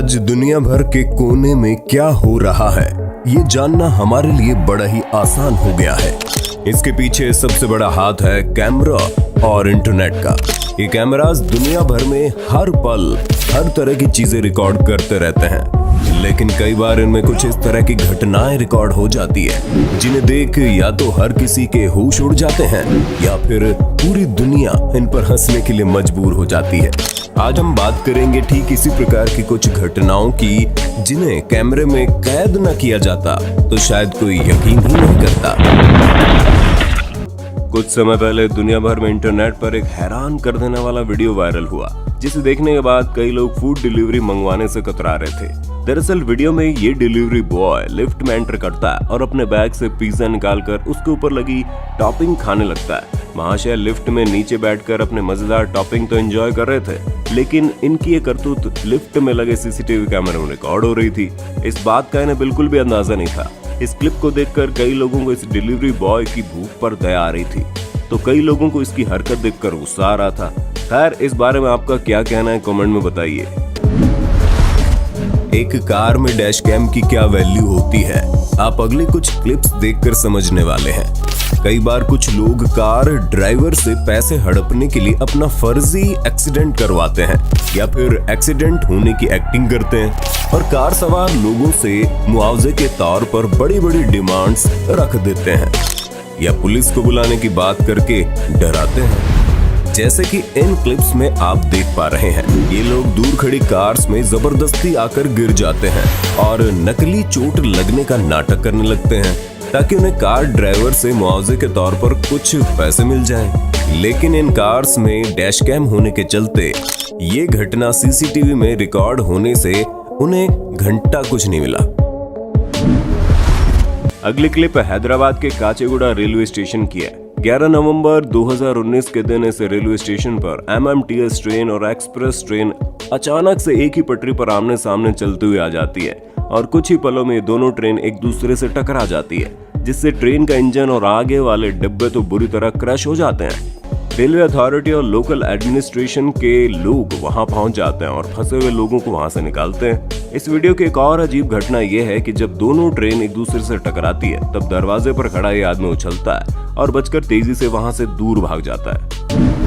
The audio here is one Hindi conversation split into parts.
आज दुनिया भर के कोने में क्या हो रहा है ये जानना हमारे लिए बड़ा ही आसान हो गया है। इसके पीछे सबसे बड़ा हाथ है कैमरा और इंटरनेट का। ये कैमरास दुनिया भर में हर पल हर तरह की चीजें रिकॉर्ड करते रहते हैं, लेकिन कई बार इनमें कुछ इस तरह की घटनाएं रिकॉर्ड हो जाती है जिन्हें देख या तो हर किसी के होश उड़ जाते हैं या फिर पूरी दुनिया इन पर हंसने के लिए मजबूर हो जाती है। आज हम बात करेंगे ठीक इसी प्रकार की कुछ घटनाओं की जिन्हें कैमरे में कैद न किया जाता तो शायद कोई यकीन ही नहीं करता। कुछ समय पहले दुनिया भर में इंटरनेट पर एक हैरान कर देने वाला वीडियो वायरल हुआ, जिसे देखने के बाद कई लोग फूड डिलीवरी मंगवाने से कतरा रहे थे। दरअसल वीडियो में ये डिलीवरी बॉय लिफ्ट में एंटर करता है और अपने बैग से पिज्जा निकालकर उसके ऊपर लगी टॉपिंग खाने लगता है। महाशय लिफ्ट में नीचे बैठकर अपने मजेदार टॉपिंग तो एंजॉय कर रहे थे, लेकिन इनकी ये करतूत लिफ्ट में लगे सीसीटीवी कैमरे में रिकॉर्ड हो रही थी। इस बात का इन्हें बिल्कुल भी अंदाजा नहीं था। इस क्लिप को देखकर कई लोगों को इस डिलीवरी बॉय की भूख पर दया आ रही थी, तो कई लोगों को इसकी हरकत देखकर गुस्सा आ रहा था। खैर, इस बारे में आपका क्या कहना है कमेंट में बताइए। एक कार में डैश कैम की क्या वैल्यू होती है, आप अगले कुछ क्लिप्स देखकर समझने वाले हैं। कई बार कुछ लोग कार ड्राइवर से पैसे हड़पने के लिए अपना फर्जी एक्सीडेंट करवाते हैं या फिर एक्सीडेंट होने की एक्टिंग करते हैं और कार सवार लोगों से मुआवजे के तौर पर बड़ी बड़ी डिमांड्स रख देते हैं या पुलिस को बुलाने की बात करके डराते हैं। जैसे कि इन क्लिप्स में आप देख पा रहे हैं, ये लोग दूर खड़ी कार्स में जबरदस्ती आकर गिर जाते हैं और नकली चोट लगने का नाटक करने लगते हैं ताकि उन्हें कार ड्राइवर से मुआवजे के तौर पर कुछ पैसे मिल जाएं। लेकिन इन कार्स में डैश कैम होने के चलते ये घटना सीसीटीवी में रिकॉर्ड होने से उन्हें घंटा कुछ नहीं मिला। अगली क्लिप हैदराबाद के काचेगुडा रेलवे स्टेशन की है। 11 नवंबर 2019 के दिन इस रेलवे स्टेशन पर एमएमटीएस ट्रेन और एक्सप्रेस ट्रेन अचानक से एक ही पटरी पर आमने सामने चलते हुए आ जाती है और कुछ ही पलों में दोनों ट्रेन एक दूसरे से टकरा जाती है, जिससे ट्रेन का इंजन और आगे वाले डिब्बे तो बुरी तरह क्रश हो जाते हैं। रेलवे अथॉरिटी और लोकल एडमिनिस्ट्रेशन के लोग वहां पहुंच जाते हैं और फंसे हुए लोगों को वहां से निकालते हैं। इस वीडियो की एक और अजीब घटना यह है कि जब दोनों ट्रेन एक दूसरे से टकराती है तब दरवाजे पर खड़ा ये आदमी उछलता है और बचकर तेजी से वहां से दूर भाग जाता है।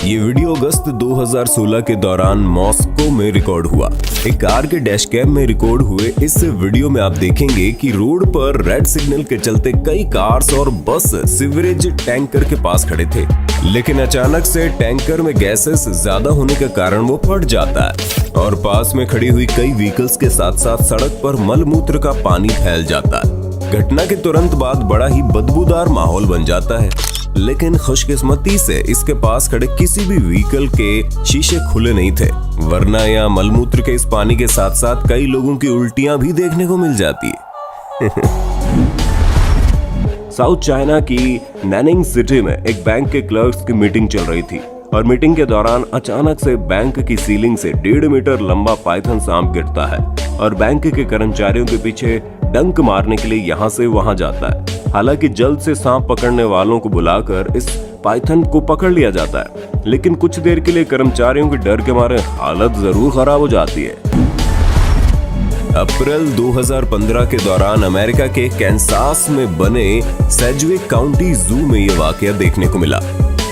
ये वीडियो अगस्त 2016 के दौरान मॉस्को में रिकॉर्ड हुआ। एक कार के डैश कैम में रिकॉर्ड हुए इस वीडियो में आप देखेंगे कि रोड पर रेड सिग्नल के चलते कई कार्स और बस सीवरेज टैंकर के पास खड़े थे, लेकिन अचानक से टैंकर में गैसेस ज्यादा होने के कारण वो फट जाता है और पास में खड़ी हुई कई व्हीकल्स के साथ साथ सड़क पर मलमूत्र का पानी फैल जाता है। घटना के तुरंत बाद बड़ा ही बदबूदार माहौल बन जाता है, लेकिन खुशकिस्मती से इसके पास खड़े किसी भी व्हीकल के शीशे खुले नहीं थे, वरना या मलमूत्र के इस पानी के साथ साथ कई लोगों की उल्टियां भी देखने को मिल जाती है। साउथ चाइना की नैनिंग सिटी में एक बैंक के क्लर्क्स की मीटिंग चल रही थी और मीटिंग के दौरान अचानक से बैंक की सीलिंग से 1.5 मीटर लंबा पाइथन सांप गिरता है और बैंक के कर्मचारियों के पीछे डंक मारने के लिए यहाँ से वहां जाता है। हालांकि जल्द से सांप पकड़ने वालों को बुलाकर इस पाइथन को पकड़ लिया जाता है, लेकिन कुछ देर के लिए कर्मचारियों के डर के मारे हालत जरूर खराब हो जाती है। अप्रैल 2015 के दौरान अमेरिका के कैंसास में बने सेजविक काउंटी जू में ये वाकया देखने को मिला।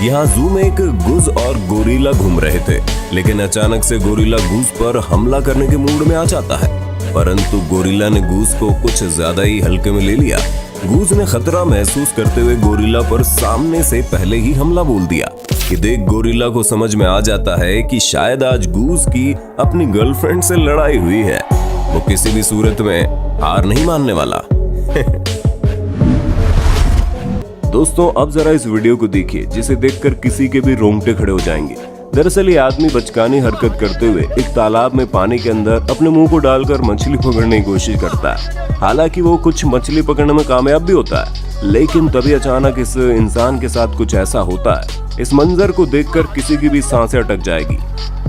यहाँ जू में एक गुज और गोरिल्ला घूम रहे थे, लेकिन अचानक से गोरिल्ला गूज पर हमला करने के मूड में आ जाता है, परंतु गोरिल्ला ने गूज को कुछ ज्यादा ही हल्के में ले लिया। गूज ने खतरा महसूस करते हुए गोरिल्ला पर सामने से पहले ही हमला बोल दिया। कि देख गोरिल्ला को समझ में आ जाता है कि शायद आज गूज की अपनी गर्लफ्रेंड से लड़ाई हुई है, वो किसी भी सूरत में हार नहीं मानने वाला। दोस्तों, अब जरा इस वीडियो को देखिए, जिसे देखकर किसी के भी रोंगटे खड़े हो जाएंगे। दरअसल ये आदमी बचकानी हरकत करते हुए एक तालाब में पानी के अंदर अपने मुंह को डालकर मछली पकड़ने की कोशिश करता है। हालांकि वो कुछ मछली पकड़ने में कामयाब भी होता है, लेकिन तभी अचानक इस इंसान के साथ कुछ ऐसा होता है। इस मंजर को देखकर किसी की भी सांसें अटक जाएगी।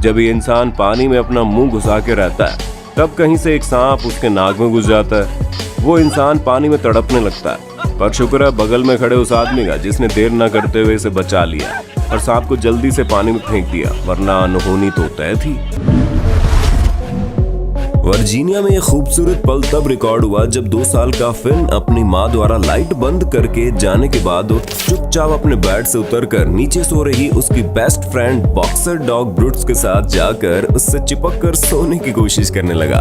जब ये इंसान पानी में अपना मुंह घुसा के रहता है, तब कहीं से एक सांप उसके नाक में घुस जाता है। वो इंसान पानी में तड़पने लगता है, पर शुक्र है बगल में खड़े उस आदमी का, जिसने देर न करते हुए इसे बचा लिया और सांप को जल्दी से पानी में फेंक दिया, वरना अनहोनी तो तय थी। वर्जीनिया में यह खूबसूरत पल तब रिकॉर्ड हुआ जब 2 साल का फिन अपनी माँ द्वारा लाइट बंद करके जाने के बाद चुपचाप अपने बेड से उतरकर नीचे सो रही उसकी बेस्ट फ्रेंड बॉक्सर डॉग ब्रूट्स के साथ जाकर उससे चिपक कर सोने की कोशिश करने लगा।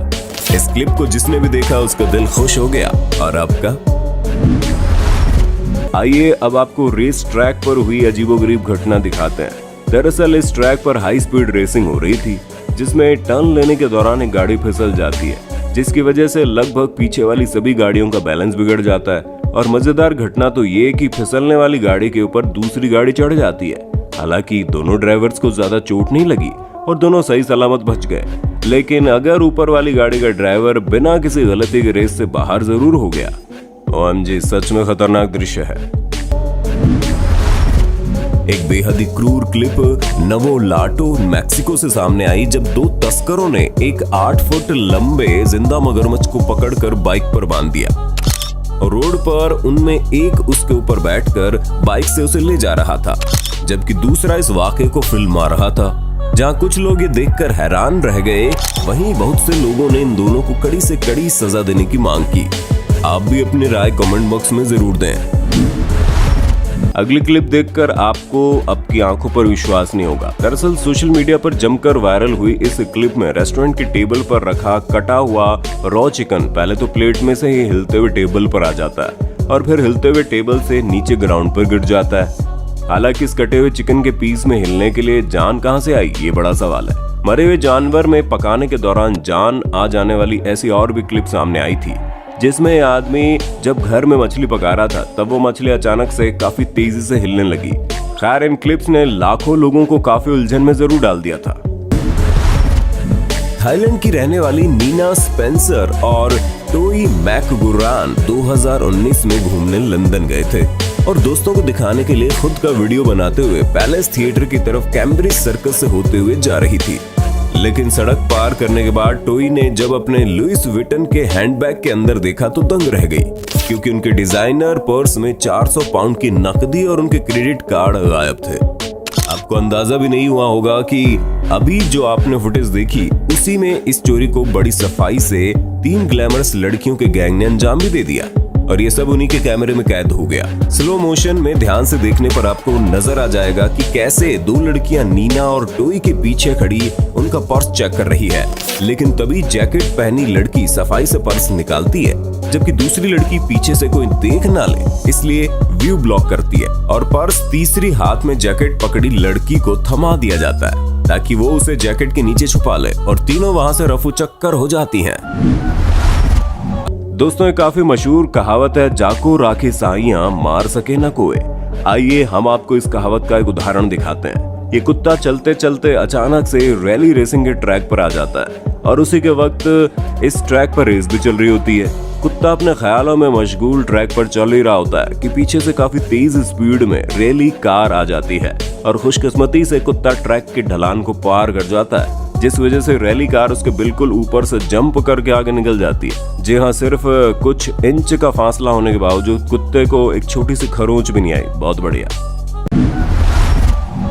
इस क्लिप को जिसने भी देखा उसका दिल खुश हो गया। और आपका? आइए अब आपको रेस ट्रैक पर हुई अजीबोगरीब घटना दिखाते हैं। दरअसल इस ट्रैक पर हाई स्पीड रेसिंग हो रही थी, जिसमें टर्न लेने के दौरान एक गाड़ी फिसल जाती है, जिसकी वजह से लगभग पीछे वाली सभी गाड़ियों का बैलेंस बिगड़ जाता है। और मजेदार घटना तो ये कि फिसलने वाली गाड़ी के ऊपर दूसरी गाड़ी चढ़ जाती है। हालांकि दोनों ड्राइवर्स को ज्यादा चोट नहीं लगी और दोनों सही सलामत बच गए, लेकिन अगर ऊपर वाली गाड़ी का ड्राइवर बिना किसी गलती के रेस से बाहर जरूर हो गया। OMG, सच में खतरनाक दृश्य है। एक बेहद ही क्रूर क्लिप नवोलाटो मैक्सिको से सामने आई जब 2 तस्करों ने एक 8 फुट लंबे जिंदा मगरमच्छ को पकड़कर बाइक पर बांध दिया। रोड पर उनमें एक उसके ऊपर बैठकर बाइक से उसे ले जा रहा था, जबकि दूसरा इस वाकये को फिल्मा रहा था। जहां कुछ लोग ये देखकर हैरान रह गए, वहीं बहुत से लोगों ने इन दोनों को कड़ी से कड़ी सजा देने की मांग की। आप भी अपनी राय कमेंट बॉक्स में जरूर दें। अगली क्लिप देखकर आपको आपकी आंखों पर विश्वास नहीं होगा। दरअसल सोशल मीडिया पर जमकर वायरल हुई इस क्लिप में रेस्टोरेंट की टेबल पर रखा कटा हुआ रॉ चिकन पहले तो प्लेट में से ही हिलते हुए टेबल पर आ जाता है और फिर हिलते हुए टेबल से नीचे ग्राउंड पर गिर जाता है। हालांकि इस कटे हुए चिकन के पीस में हिलने के लिए जान कहां से आई, ये बड़ा सवाल है। मरे हुए जानवर में पकाने के दौरान जान आ जाने वाली ऐसी और भी क्लिप सामने आई थी, जिसमें आदमी जब घर में मछली पका रहा था तब वो मछली अचानक से काफी तेजी से हिलने लगी। खैर, इन क्लिप्स ने लाखों लोगों को काफी उलझन में जरूर डाल दिया था। थाईलैंड की रहने वाली नीना स्पेंसर और टोई मैकगुरान 2019 में घूमने लंदन गए थे और दोस्तों को दिखाने के लिए खुद का वीडियो बनाते हुए पैलेस थिएटर की तरफ कैम्ब्रिज सर्कस से होते हुए जा रही थी। लेकिन सड़क पार करने के बाद टोई ने जब अपने लुइस विटन के हैंडबैग के अंदर देखा तो दंग रह गई, क्योंकि उनके डिजाइनर पर्स में 400 पाउंड की नकदी और उनके क्रेडिट कार्ड गायब थे। आपको अंदाजा भी नहीं हुआ होगा कि अभी जो आपने फुटेज देखी उसी में इस चोरी को बड़ी सफाई से 3 ग्लैमरस लड़कियों के गैंग ने अंजाम भी दे दिया और ये सब उन्हीं के कैमरे में कैद हो गया। स्लो मोशन में ध्यान से देखने पर आपको नजर आ जाएगा कि कैसे 2 लड़कियां नीना और टोई के पीछे खड़ी उनका पर्स चेक कर रही है, लेकिन तभी जैकेट पहनी लड़की सफाई से पर्स निकालती है, जबकि दूसरी लड़की पीछे से कोई देख ना ले इसलिए व्यू ब्लॉक करती है और पर्स तीसरी हाथ में जैकेट पकड़ी लड़की को थमा दिया जाता है ताकि वो उसे जैकेट के नीचे छुपा ले और तीनों वहां से रफू चक्कर हो जाती हैं। दोस्तों, एक काफी मशहूर कहावत है, जाको राखे साइयां मार सके न कोई। आइए हम आपको इस कहावत का एक उदाहरण दिखाते हैं। ये कुत्ता चलते चलते अचानक से रैली रेसिंग के ट्रैक पर आ जाता है और उसी के वक्त इस ट्रैक पर रेस भी चल रही होती है। कुत्ता अपने ख्यालों में मशगूल ट्रैक पर चल ही रहा होता है कि पीछे से काफी तेज स्पीड में रैली कार आ जाती है और खुशकिस्मती से कुत्ता ट्रैक की ढलान को पार कर जाता है, जिस वजह से रैली कार उसके बिल्कुल ऊपर से जंप करके आगे निकल जाती है। जी हाँ, सिर्फ कुछ इंच का फासला होने के बावजूद कुत्ते को एक छोटी सी खरोंच भी नहीं आई। बहुत बढ़िया।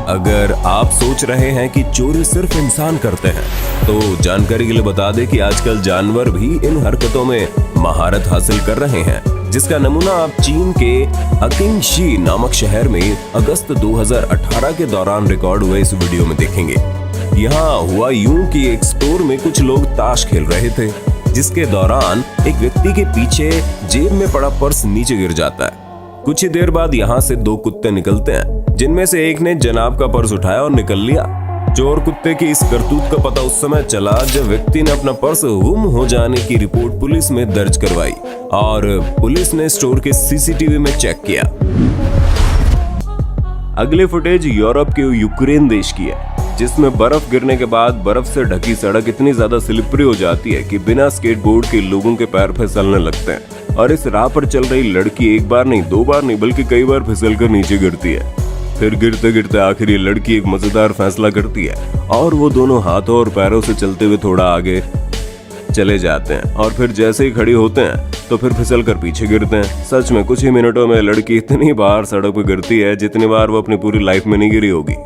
अगर आप सोच रहे हैं कि चोरी सिर्फ इंसान करते हैं, तो जानकारी के लिए बता दें कि आजकल जानवर भी इन हरकतों में महारत हासिल कर रहे हैं, जिसका नमूना आप चीन के अकिंगशी नामक शहर में अगस्त 2018 के दौरान रिकॉर्ड हुए इस वीडियो में देखेंगे। यहाँ हुआ यूं कि एक स्टोर में कुछ लोग ताश खेल रहे थे, जिसके दौरान एक व्यक्ति के पीछे जेब में पड़ा पर्स नीचे गिर जाता है। कुछ ही देर बाद यहाँ से 2 कुत्ते निकलते हैं, जिनमें से एक ने जनाब का पर्स उठाया और निकल लिया। चोर कुत्ते की इस करतूत का पता उस समय चला जब व्यक्ति ने अपना पर्स गुम हो जाने की रिपोर्ट पुलिस में दर्ज करवाई और पुलिस ने स्टोर के सीसीटीवी में चेक किया। अगली फुटेज यूरोप के यूक्रेन देश की है, जिसमें बर्फ गिरने के बाद बर्फ से ढकी सड़क इतनी ज्यादा स्लिपरी हो जाती है कि बिना स्केटबोर्ड के लोगों के पैर फिसलने लगते हैं और इस राह पर चल रही लड़की एक बार नहीं 2 बार नहीं बल्कि कई बार फिसलकर नीचे गिरती है। फिर गिरते गिरते आखिर ये लड़की एक मजेदार फैसला करती है और वो दोनों हाथों और पैरों से चलते हुए थोड़ा आगे चले जाते हैं और फिर जैसे ही खड़ी होते हैं तो फिर फिसल कर पीछे गिरते हैं। सच में कुछ ही मिनटों में लड़की इतनी बार सड़क पर गिरती है जितनी बार वो अपनी पूरी लाइफ में नहीं गिरी होगी।